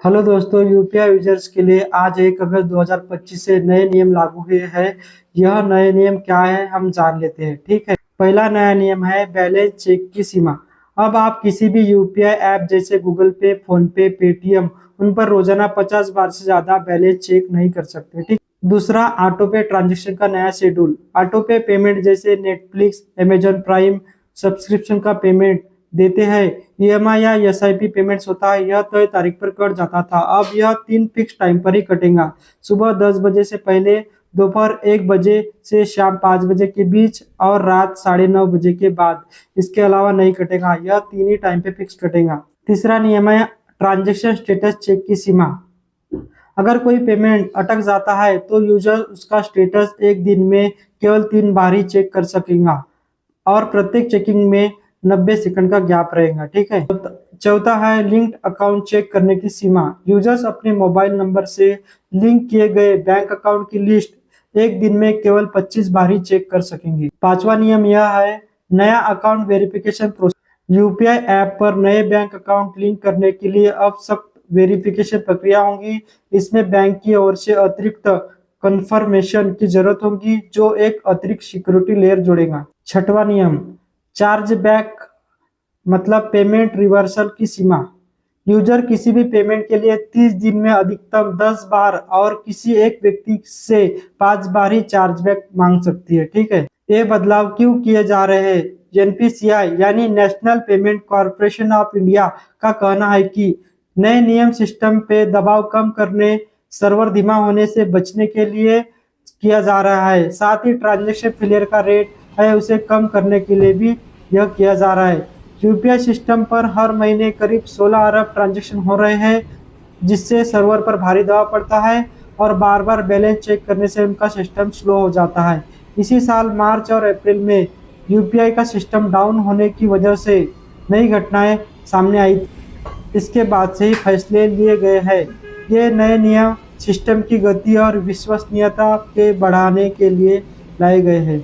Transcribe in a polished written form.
Hello दोस्तों, UPI users के लिए आज 1 अगस्त 2025 से नए नियम लागू हुए हैं। यह नए नियम क्या है हम जान लेते हैं। ठीक है, पहला नया नियम है बैलेंस चेक की सीमा। अब आप किसी भी यूपीआई ऐप जैसे गूगल पे, फोन पे, पेटीएम उन पर रोजाना 50 बार से ज्यादा बैलेंस चेक नहीं कर सकते। ठीक। दूसरा, ऑटो पे ट्रांजेक्शन का नया शेड्यूल। ऑटो पे पेमेंट जैसे नेटफ्लिक्स, अमेजॉन प्राइम सब्सक्रिप्शन का पेमेंट देते हैं, ईएमआई या एसआईपी पेमेंट्स होता है, यह तय तारीख पर कट जाता था। अब यह 3 फिक्स टाइम पर ही कटेगा। सुबह 10 बजे से पहले, दोपहर 1 बजे से शाम 5 बजे के बीच और रात 9:30 बजे के बाद। इसके अलावा नहीं कटेगा। यह 3 ही टाइम पे फिक्स कटेगा। तीसरा नियम है ट्रांजेक्शन स्टेटस चेक की सीमा। अगर कोई पेमेंट अटक जाता है तो यूजर उसका स्टेटस एक दिन में केवल 3 बार ही चेक कर सकेगा और प्रत्येक चेकिंग में 90 सेकंड का गैप रहेगा। ठीक है। चौथा है लिंक्ड अकाउंट चेक करने की सीमा। यूजर्स अपने मोबाइल नंबर से लिंक किए गए बैंक अकाउंट की लिस्ट एक दिन में केवल 25 बार ही चेक कर सकेंगे। पांचवा नियम यह है नया account verification process. UPI app पर नए बैंक अकाउंट लिंक करने के लिए अब सख्त वेरिफिकेशन प्रक्रिया होगी। इसमें बैंक की ओर से अतिरिक्त कंफर्मेशन की जरूरत होगी, जो एक अतिरिक्त सिक्योरिटी लेयर जोड़ेगा। छठवां नियम चार्ज बैक मतलब पेमेंट रिवर्सल की सीमा। यूजर किसी भी पेमेंट के लिए 30 दिन में अधिकतम 10 बार और किसी एक व्यक्ति से 5 बार ही चार्जबैक मांग सकती है। ठीक है। ये बदलाव क्यों किए जा रहे हैं? एनपीसीआई यानी national payment corporation of India का कहना है कि नए नियम सिस्टम पे दबाव कम करने, सर्वर धीमा होने से बचने के लिए किया जा रहा है। साथ ही ट्रांजैक्शन फेलियर का रेट है उसे कम करने के लिए भी यह किया जा रहा है। यूपीआई सिस्टम पर हर महीने करीब 16 अरब ट्रांजैक्शन हो रहे हैं, जिससे सर्वर पर भारी दबाव पड़ता है और बार बार बैलेंस चेक करने से उनका सिस्टम स्लो हो जाता है। इसी साल मार्च और अप्रैल में यूपीआई का सिस्टम डाउन होने की वजह से नई घटनाएं सामने आई। इसके बाद से ही फैसले लिए गए हैं। ये नए नियम सिस्टम की गति और विश्वसनीयता के बढ़ाने के लिए लाए गए हैं।